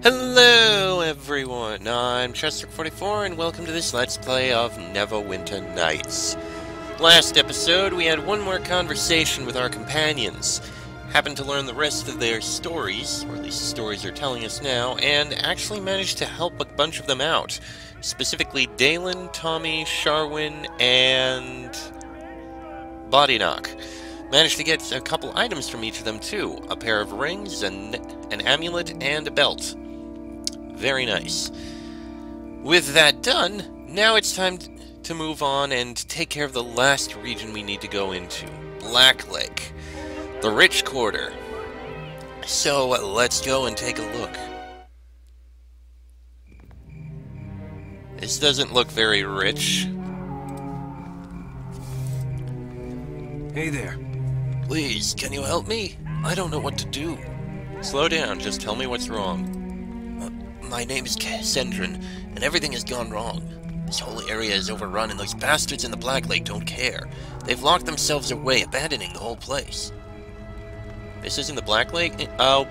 Hello everyone, I'm Chester44 and welcome to this Let's Play of Neverwinter Nights. Last episode we had one more conversation with our companions, happened to learn the rest of their stories, or at least the stories they're telling us now, and actually managed to help a bunch of them out. Specifically Dalen, Tommy, Sharwin, and Bodyknock. Managed to get a couple items from each of them too, a pair of rings, an amulet, and a belt. Very nice. With that done, now it's time to move on and take care of the last region we need to go into. Black Lake. The Rich Quarter. So, let's go and take a look. This doesn't look very rich. Hey there. Please, can you help me? I don't know what to do. Slow down, just tell me what's wrong. My name is Sendrin, and everything has gone wrong. This whole area is overrun, and those bastards in the Black Lake don't care. They've locked themselves away, abandoning the whole place. This isn't the Black Lake?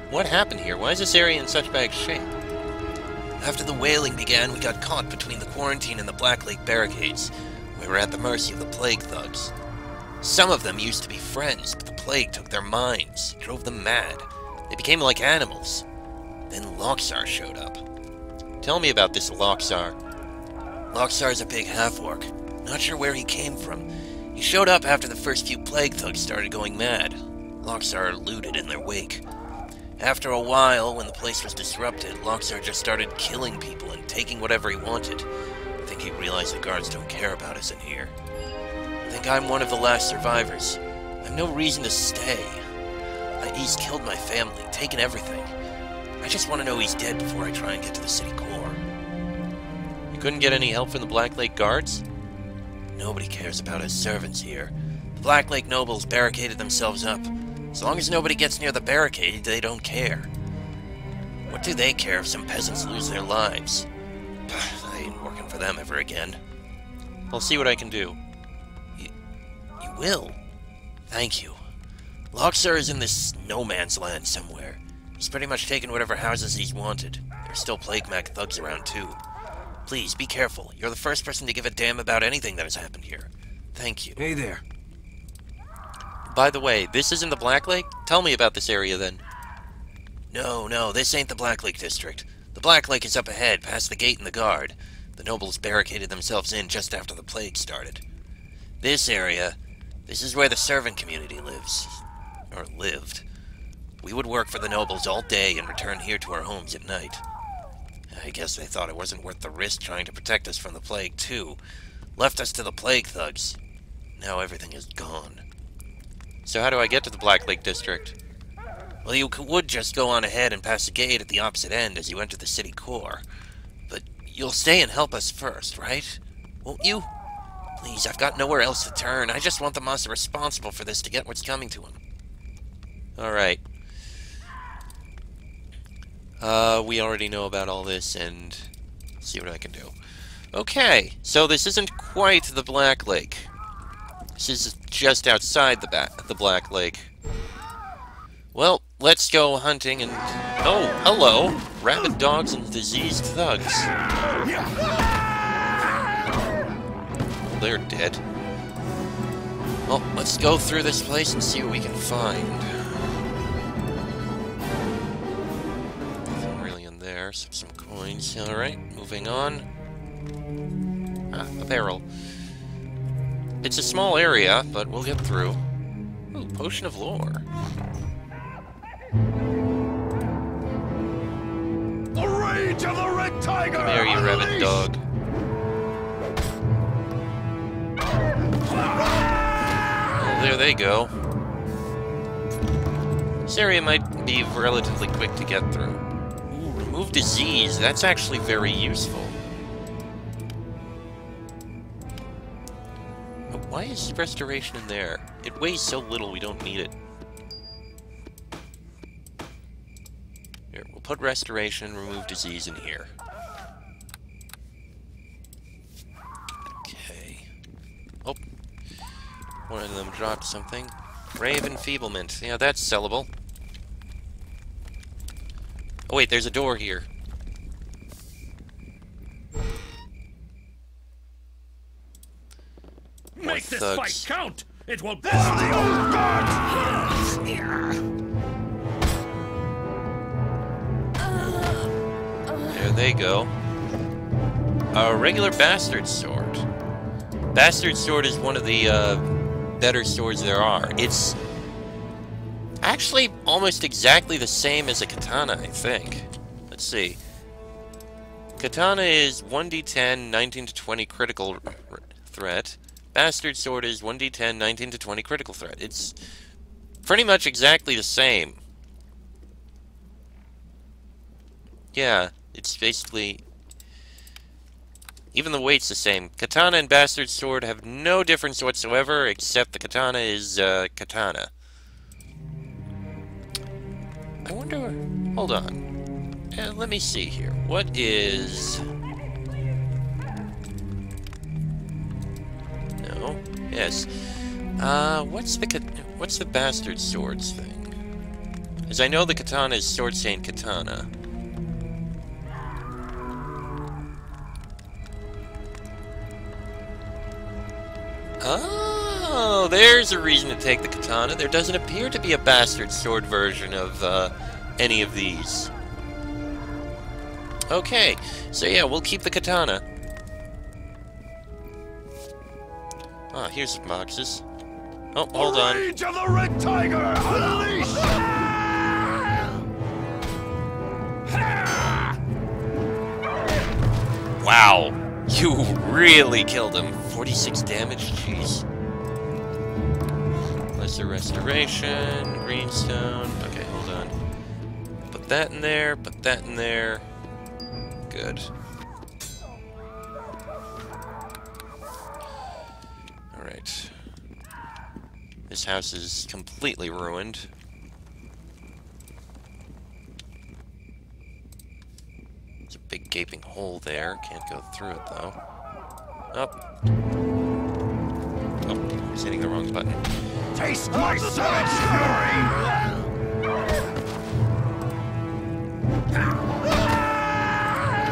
What happened here? Why is this area in such bad shape? After the whaling began, we got caught between the quarantine and the Black Lake barricades. We were at the mercy of the plague thugs. Some of them used to be friends, but the plague took their minds, drove them mad. They became like animals. Then Loxar showed up. Tell me about this Loxar. Loxar's a big half-orc. Not sure where he came from. He showed up after the first few plague thugs started going mad. Loxar looted in their wake. After a while, when the place was disrupted, Loxar just started killing people and taking whatever he wanted. I think he realized the guards don't care about us in here. I think I'm one of the last survivors. I've no reason to stay. He's killed my family, taken everything. I just want to know he's dead before I try and get to the city core. You couldn't get any help from the Black Lake guards? Nobody cares about his servants here. The Black Lake nobles barricaded themselves up. As long as nobody gets near the barricade, they don't care. What do they care if some peasants lose their lives? I ain't working for them ever again. I'll see what I can do. You will? Thank you. Loxar is in this no-man's land somewhere. He's pretty much taken whatever houses he's wanted. There's still Plague-Mac thugs around, too. Please, be careful. You're the first person to give a damn about anything that has happened here. Thank you. Hey there. By the way, this isn't the Black Lake? Tell me about this area, then. No, this ain't the Black Lake district. The Black Lake is up ahead, past the gate and the guard. The nobles barricaded themselves in just after the plague started. This area, this is where the servant community lives. Or lived. We would work for the nobles all day and return here to our homes at night. I guess they thought it wasn't worth the risk trying to protect us from the plague, too. Left us to the plague thugs. Now everything is gone. So how do I get to the Black Lake district? Well, you would just go on ahead and pass the gate at the opposite end as you enter the city core. But you'll stay and help us first, right? Won't you? Please, I've got nowhere else to turn. I just want the monster responsible for this to get what's coming to him. Alright. We already know about all this, and see what I can do. Okay, so this isn't quite the Black Lake. This is just outside the Black Lake. Well, let's go hunting and... Oh, hello! Rabid dogs and diseased thugs. Oh, they're dead. Well, let's go through this place and see what we can find. Some coins. Alright, moving on. A barrel. It's a small area, but we'll get through. Ooh, potion of lore. The rage of the red tiger! Come here, you rabid dog. Well, there they go. This area might be relatively quick to get through. Remove disease, that's actually very useful. But why is restoration in there? It weighs so little we don't need it. Here, we'll put restoration and remove disease in here. Okay. Oh. One of them dropped something. Grave enfeeblement. Yeah, that's sellable. Oh wait, there's a door here. more make this thugs. fight count. It will be the old gods. There they go. A regular bastard sword. Bastard sword is one of the better swords there are. It's actually almost exactly the same as a katana, I think. Let's see. Katana is 1d10, 19 to 20 critical threat. Bastard sword is 1d10, 19 to 20 critical threat. It's pretty much exactly the same. Yeah, it's basically... Even the weight's the same. Katana and Bastard Sword have no difference whatsoever, except the katana is, katana. I wonder... Hold on. Let me see here. What is... No. Yes. What's the Bastard Swords thing? As I know the katana is Sword Saint Katana. Oh, there's a reason to take the katana. There doesn't appear to be a bastard sword version of any of these. Okay, so yeah, we'll keep the katana. Ah, here's some boxes. Oh, hold on. The rage of the red tiger, unleash! Wow, you really killed him. 46 damage, jeez. Lesser restoration, greenstone. Okay, hold on. Put that in there, put that in there. Good. Alright. This house is completely ruined. There's a big gaping hole there. Can't go through it, though. Oh, I was hitting the wrong button. Taste my savage fury!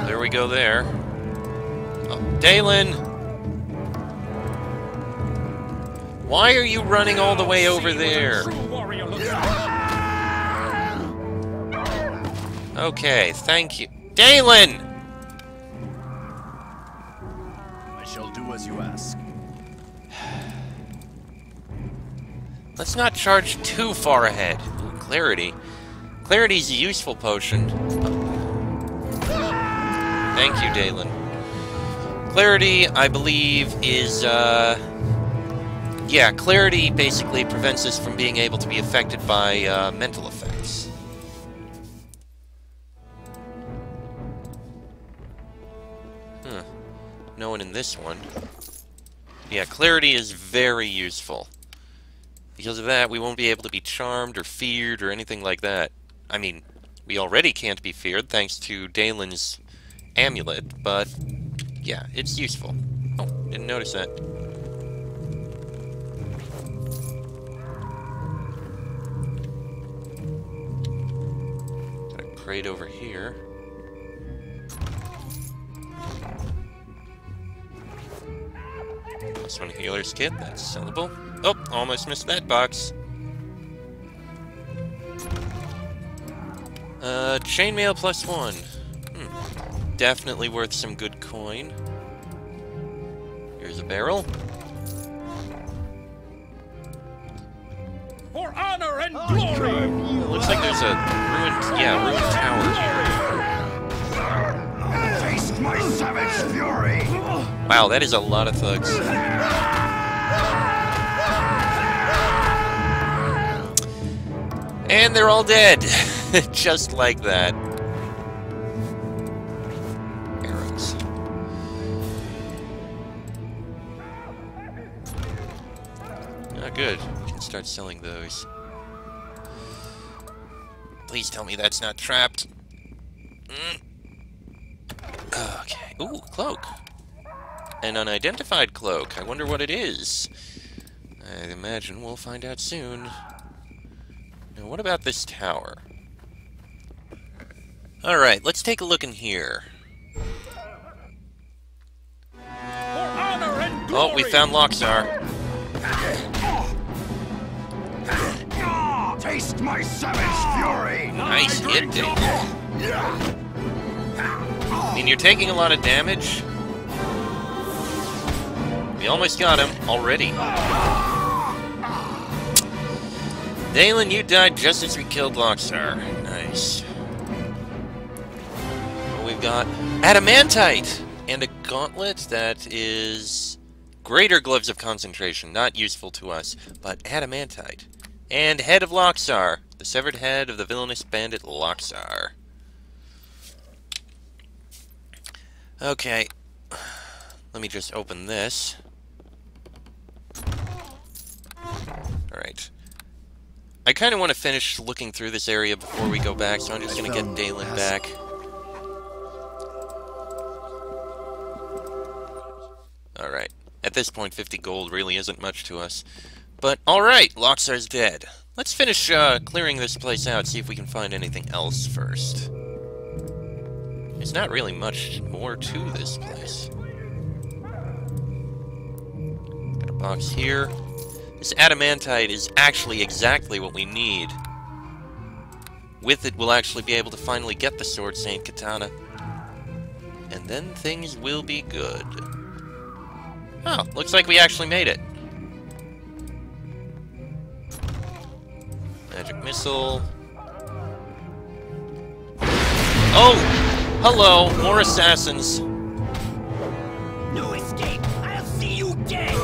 There we go there. Oh, Dalen! Why are you running all the way over there? Okay, thank you. Dalen! I shall do as you ask. Let's not charge too far ahead. Ooh, clarity. Clarity's a useful potion. Thank you, Dalen. Clarity, I believe, is, yeah, clarity basically prevents us from being able to be affected by, mental effects. No one in this one. Yeah, clarity is very useful. Because of that, we won't be able to be charmed or feared or anything like that. I mean, we already can't be feared thanks to Dalen's amulet, but yeah, it's useful. Oh, didn't notice that. Got a crate over here. Plus one healer's kit, that's sellable. Oh, almost missed that box. Chainmail plus one. Definitely worth some good coin. Here's a barrel. For honor and glory! It looks like there's a ruined tower here. Taste my savage fury! Wow, that is a lot of thugs. And they're all dead. Just like that. Arrows. Ah, good. We can start selling those. Please tell me that's not trapped. Okay. Ooh, cloak. An unidentified cloak. I wonder what it is. I imagine we'll find out soon. Now, what about this tower? Alright, let's take a look in here. For honor and glory! Oh, we found Loxar. Taste my savage fury! Nice hit, Dave. I mean, you're taking a lot of damage. We almost got him already. Dalen, you died just as we killed Lockstar. Nice. Well, we've got Adamantite and a gauntlet that is greater gloves of concentration. Not useful to us, but Adamantite. And Head of Lockstar, the severed head of the villainous bandit Lockstar. Okay. Let me just open this. Alright. I kind of want to finish looking through this area before we go back, so I'm just going to get Dalen back. Alright. At this point, 50 gold really isn't much to us. But, alright, Lockstar's dead. Let's finish clearing this place out, see if we can find anything else first. There's not really much more to this place. Got a box here. This adamantite is actually exactly what we need. With it, we'll actually be able to finally get the Sword Saint Katana. And then things will be good. Oh, looks like we actually made it. Magic missile. Oh! Hello, more assassins. No escape! I'll see you dead!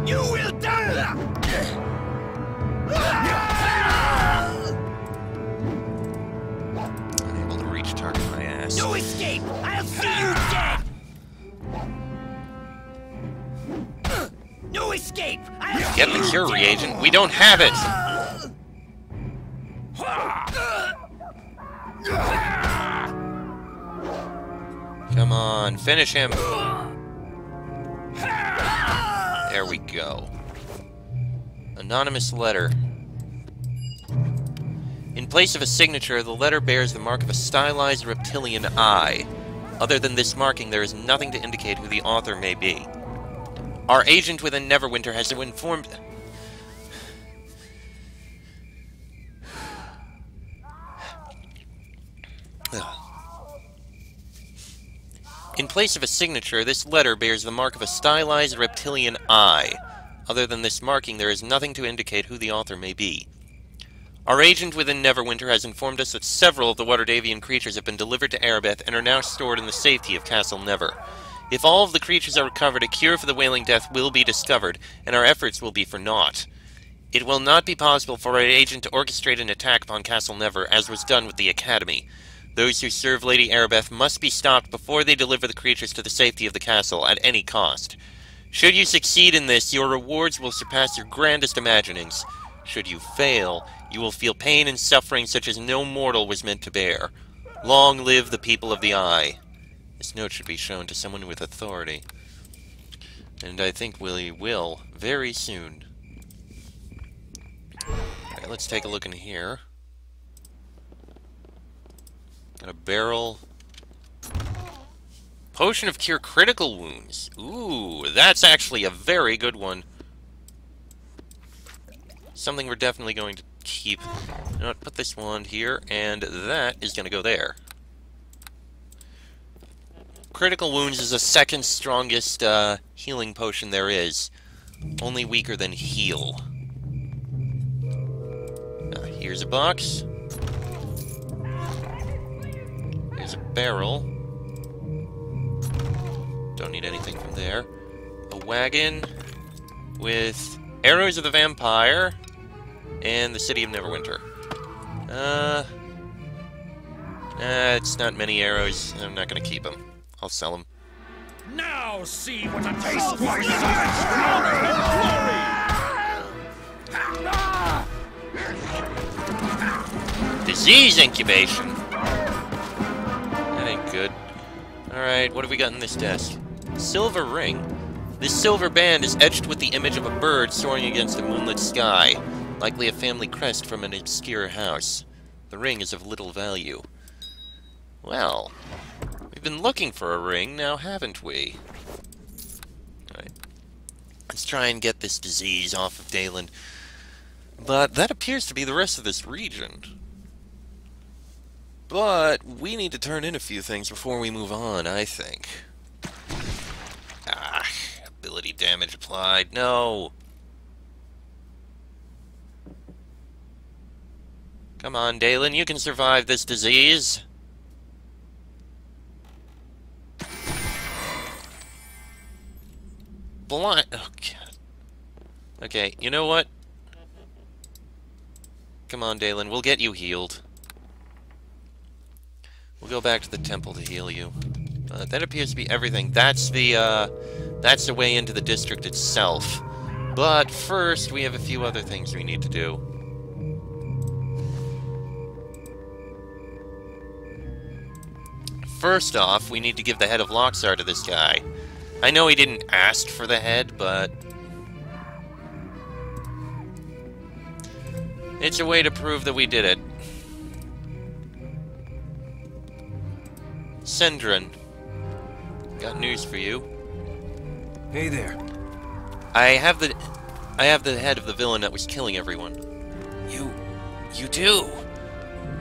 You will die! Unable to reach target my ass. No escape! I'll see you dead! No escape! I'll Get the cure reagent. We don't have it! Come on, finish him. There we go. Anonymous letter. In place of a signature, the letter bears the mark of a stylized reptilian eye. Other than this marking, there is nothing to indicate who the author may be. Our agent within Neverwinter has informed... In place of a signature, this letter bears the mark of a stylized reptilian eye. Other than this marking, there is nothing to indicate who the author may be. Our agent within Neverwinter has informed us that several of the Waterdavian creatures have been delivered to Erebeth and are now stored in the safety of Castle Never. If all of the creatures are recovered, a cure for the Wailing Death will be discovered, and our efforts will be for naught. It will not be possible for our agent to orchestrate an attack upon Castle Never, as was done with the Academy. Those who serve Lady Erebeth must be stopped before they deliver the creatures to the safety of the castle, at any cost. Should you succeed in this, your rewards will surpass your grandest imaginings. Should you fail, you will feel pain and suffering such as no mortal was meant to bear. Long live the people of the Eye. This note should be shown to someone with authority. And I think we will very soon. Alright, let's take a look in here. Got a barrel. Potion of Cure Critical Wounds. Ooh, that's actually a very good one. Something we're definitely going to keep. You know what, put this one here, and that is going to go there. Critical Wounds is the second strongest healing potion there is. Only weaker than Heal. Here's a box. Here's a barrel. Don't need anything from there. A wagon with Arrows of the Vampire and the City of Neverwinter. It's not many arrows. I'm not going to keep them. I'll sell them. Now see what a taste my savage glory! Disease incubation. That ain't good. Alright, what have we got in this desk? Silver ring. This silver band is etched with the image of a bird soaring against a moonlit sky, likely a family crest from an obscure house. The ring is of little value. Well, we've been looking for a ring now, haven't we? Alright. Let's try and get this disease off of Dalen. But that appears to be the rest of this region. But we need to turn in a few things before we move on, I think. Ah, ability damage applied. No! Come on, Dalen, you can survive this disease. Blind. Oh, God. Okay, you know what? Come on, Dalen, we'll get you healed. We'll go back to the temple to heal you. That appears to be everything. That's the way into the district itself. But first, we have a few other things we need to do. First off, we need to give the head of Loxar to this guy. I know he didn't ask for the head, but it's a way to prove that we did it. Sendrin, got news for you. Hey there. I have the head of the villain that was killing everyone. You do?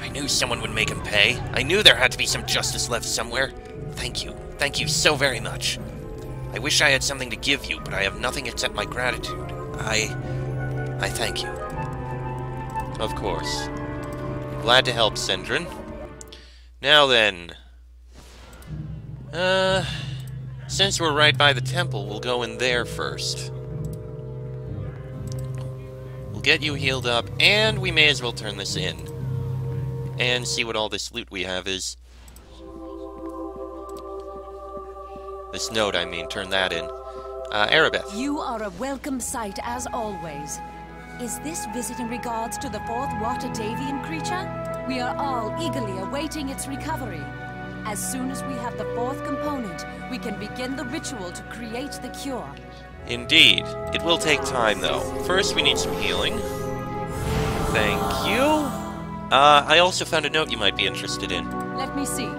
I knew someone would make him pay. I knew there had to be some justice left somewhere. Thank you. Thank you so very much. I wish I had something to give you, but I have nothing except my gratitude. I thank you. Of course. Glad to help, Sendrin. Now then. Since we're right by the temple, we'll go in there first. We'll get you healed up, and we may as well turn this in. And see what all this loot we have is. This note, I mean, turn that in. Arabeth. You are a welcome sight, as always. Is this visit in regards to the fourth Watadavian creature? We are all eagerly awaiting its recovery. As soon as we have the fourth component, we can begin the ritual to create the cure. Indeed. It will take time, though. First, we need some healing. Thank you. I also found a note you might be interested in. Let me see.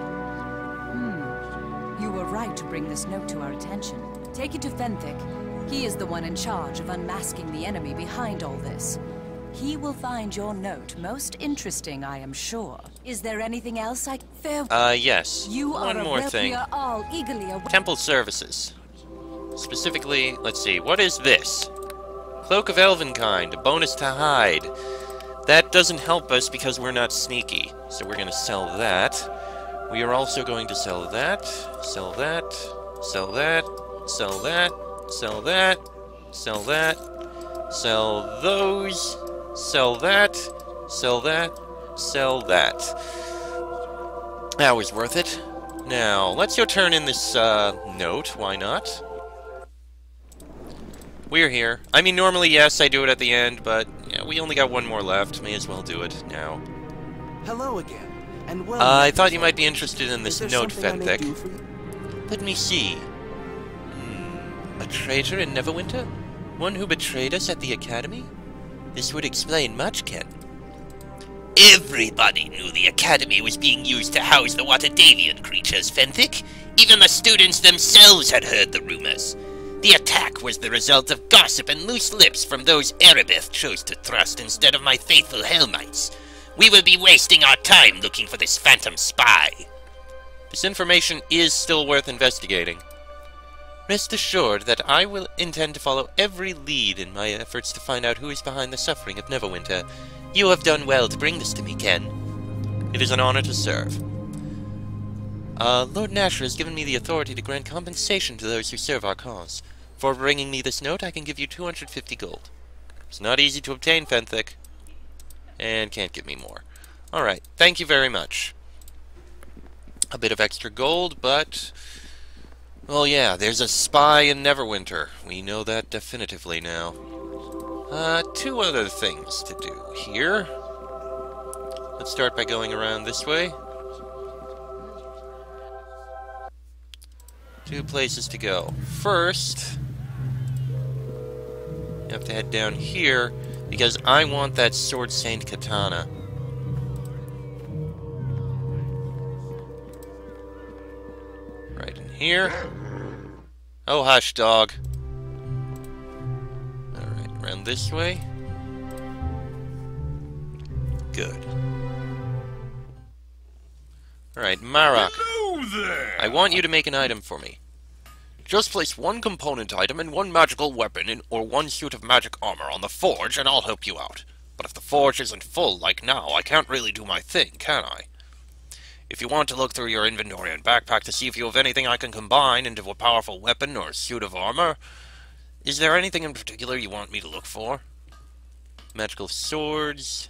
You were right to bring this note to our attention. Take it to Fenthic. He is the one in charge of unmasking the enemy behind all this. He will find your note most interesting, I am sure. Is there anything else I... Yes. One more thing. We are all eagerly Temple services. Specifically, let's see, what is this? Cloak of Elvenkind, a bonus to hide. That doesn't help us because we're not sneaky, so we're going to sell that. We are also going to sell that, sell that, sell that, sell that, sell that, sell that, sell those, sell that, sell that, sell that. That was worth it. Now, let's go turn in this note, why not? We're here. I mean, normally, yes, I do it at the end, but yeah, we only got one more left. May as well do it now. Hello again, and well. I thought you might be interested in this note, Fenthic. Let me see. A traitor in Neverwinter? One who betrayed us at the Academy? This would explain much, Ken. Everybody knew the Academy was being used to house the Watadavian creatures, Fenthic. Even the students themselves had heard the rumors. The attack was the result of gossip and loose lips from those Arabeth chose to trust instead of my faithful Helmites. We will be wasting our time looking for this phantom spy. This information is still worth investigating. Rest assured that I will intend to follow every lead in my efforts to find out who is behind the suffering of Neverwinter. You have done well to bring this to me, Ken. It is an honor to serve. Lord Nasher has given me the authority to grant compensation to those who serve our cause. For bringing me this note, I can give you 250 gold. It's not easy to obtain, Fenthic. And can't give me more. Alright, thank you very much. A bit of extra gold, but... well, yeah, there's a spy in Neverwinter. We know that definitively now. Two other things to do here. Let's start by going around this way. Two places to go. First, you have to head down here, because I want that Sword Saint Katana. here. Oh, hush, dog. Alright, around this way. Good. Alright, Marok. Hello there! I want you to make an item for me. Just place one component item and one magical weapon or one suit of magic armor on the forge and I'll help you out. But if the forge isn't full like now, I can't really do my thing, can I? If you want to look through your inventory and backpack to see if you have anything I can combine into a powerful weapon or suit of armor, is there anything in particular you want me to look for? Magical swords.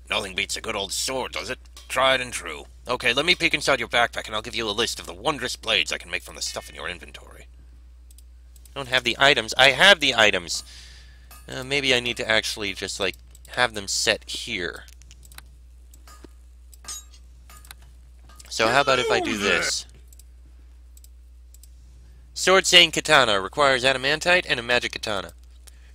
Nothing beats a good old sword, does it? Tried and true. Okay, let me peek inside your backpack and I'll give you a list of the wondrous blades I can make from the stuff in your inventory. I don't have the items. I have the items. Maybe I need to actually just, like, have them set here. So how about if I do this? Sword Saying Katana requires adamantite and a magic katana.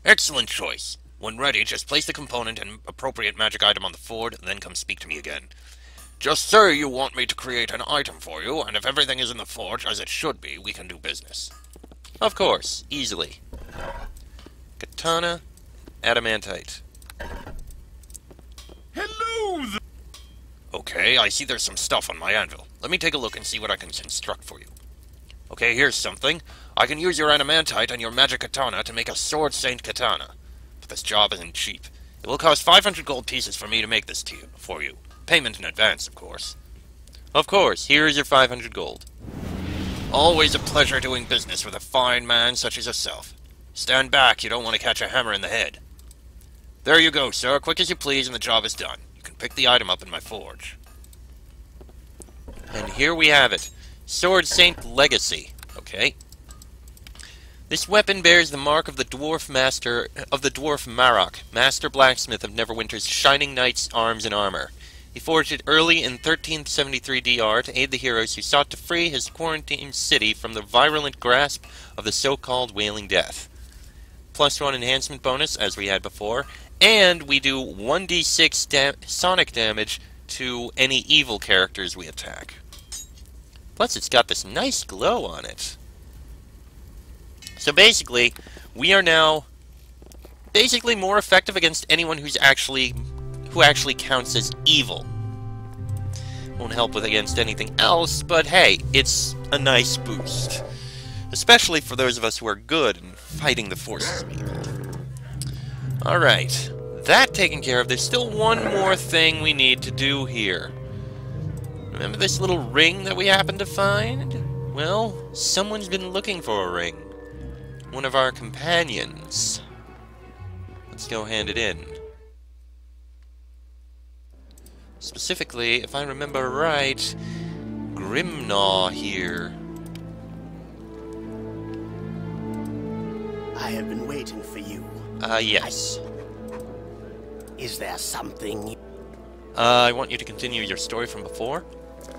Excellent choice. When ready, just place the component and appropriate magic item on the forge, and then come speak to me again. Just say you want me to create an item for you, and if everything is in the forge, as it should be, we can do business. Of course, easily. Katana, adamantite. Hello there! Okay, I see there's some stuff on my anvil. Let me take a look and see what I can construct for you. Okay, here's something. I can use your adamantite and your magic katana to make a Sword Saint katana. But this job isn't cheap. It will cost 500 gold pieces for me to make this for you. Payment in advance, of course. Of course, here is your 500 gold. Always a pleasure doing business with a fine man such as yourself. Stand back, you don't want to catch a hammer in the head. There you go, sir. Quick as you please, and the job is done. You can pick the item up in my forge. And here we have it. Sword Saint Legacy. Okay. This weapon bears the mark of the dwarf Marok, master blacksmith of Neverwinter's Shining Knight's arms and armor. He forged it early in 1373 DR to aid the heroes who sought to free his quarantined city from the virulent grasp of the so-called Wailing Death. +1 enhancement bonus, as we had before, and we do 1d6 sonic damage to any evil characters we attack. Plus it's got this nice glow on it. So basically, we are now more effective against anyone who actually counts as evil. Won't help with against anything else, but hey, it's a nice boost. Especially for those of us who are good in fighting the forces of evil. Alright, that taken care of, there's still one more thing we need to do here. Remember this little ring that we happened to find? Well, someone's been looking for a ring. One of our companions. Let's go hand it in. Specifically, if I remember right, Grimnaw here. I have been waiting for you. Yes. Is there something? I want you to continue your story from before.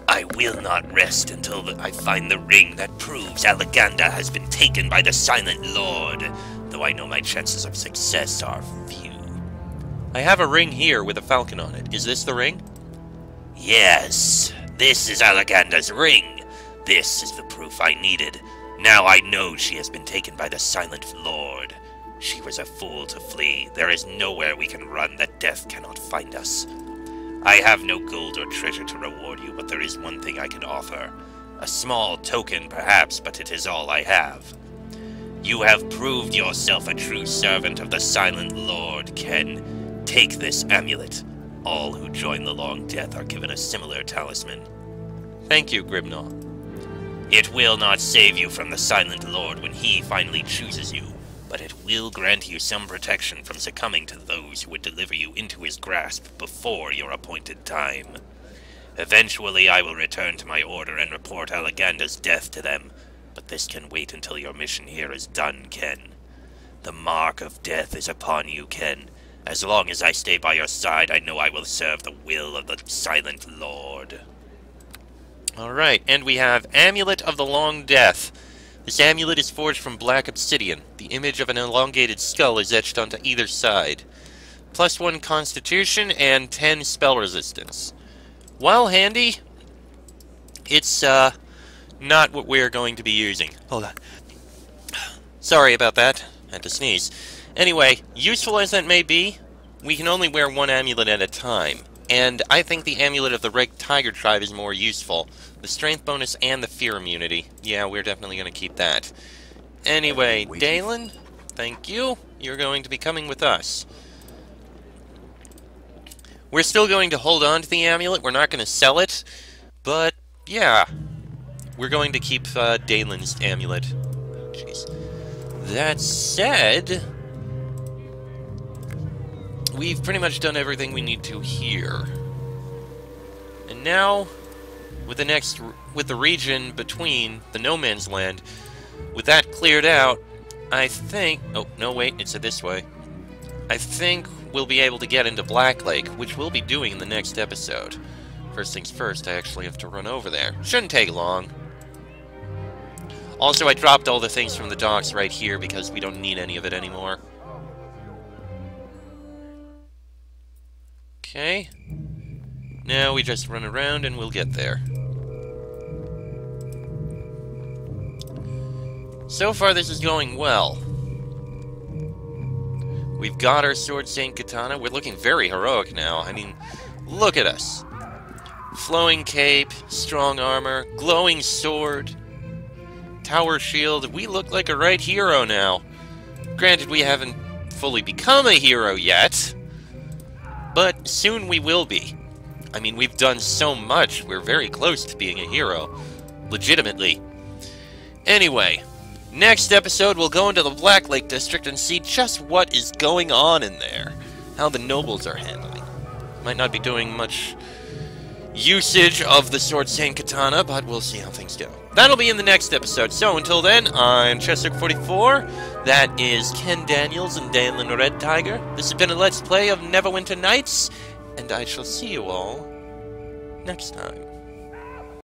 I will not rest until I find the ring that proves Alaganda has been taken by the Silent Lord, though I know my chances of success are few. I have a ring here with a falcon on it. Is this the ring? Yes, this is Alaganda's ring. This is the proof I needed. Now I know she has been taken by the Silent Lord. She was a fool to flee. There is nowhere we can run that death cannot find us. I have no gold or treasure to reward you, but there is one thing I can offer. A small token, perhaps, but it is all I have. You have proved yourself a true servant of the Silent Lord, Ken. Take this amulet. All who join the Long Death are given a similar talisman. Thank you, Grimnaw. It will not save you from the Silent Lord when he finally chooses you, but it will grant you some protection from succumbing to those who would deliver you into his grasp before your appointed time. Eventually I will return to my order and report Alaganda's death to them, but this can wait until your mission here is done, Ken. The mark of death is upon you, Ken. As long as I stay by your side, I know I will serve the will of the Silent Lord. Alright, and we have Amulet of the Long Death. This amulet is forged from black obsidian. The image of an elongated skull is etched onto either side. +1 constitution and 10 spell resistance. While handy, it's not what we're going to be using. Hold on. Sorry about that. Had to sneeze. Anyway, useful as that may be, we can only wear one amulet at a time. And I think the amulet of the Red Tiger tribe is more useful. The strength bonus and the fear immunity. Yeah, we're definitely going to keep that. Anyway, Dalen, thank you. You're going to be coming with us. We're still going to hold on to the amulet. We're not going to sell it. But, yeah. We're going to keep Dalen's amulet. Jeez. That said, we've pretty much done everything we need to here. And now, with the region between the No Man's Land, with that cleared out, I think... Oh, no, wait, it's this way. I think we'll be able to get into Black Lake, which we'll be doing in the next episode. First things first, I actually have to run over there. Shouldn't take long. Also, I dropped all the things from the docks right here because we don't need any of it anymore. Okay. Now we just run around and we'll get there. So far, this is going well. We've got our Sword Saint Katana. We're looking very heroic now. I mean, look at us. Flowing cape, strong armor, glowing sword, tower shield. We look like a right hero now. Granted, we haven't fully become a hero yet, but soon we will be. I mean, we've done so much. We're very close to being a hero. Legitimately. Anyway, next episode we'll go into the Black Lake District and see just what is going on in there. How the nobles are handling. Might not be doing much usage of the Sword Saint Katana, but we'll see how things go. That'll be in the next episode. So until then, I'm Chester44. That is Ken Daniels and Dalen Red Tiger. This has been a Let's Play of Neverwinter Nights, and I shall see you all next time.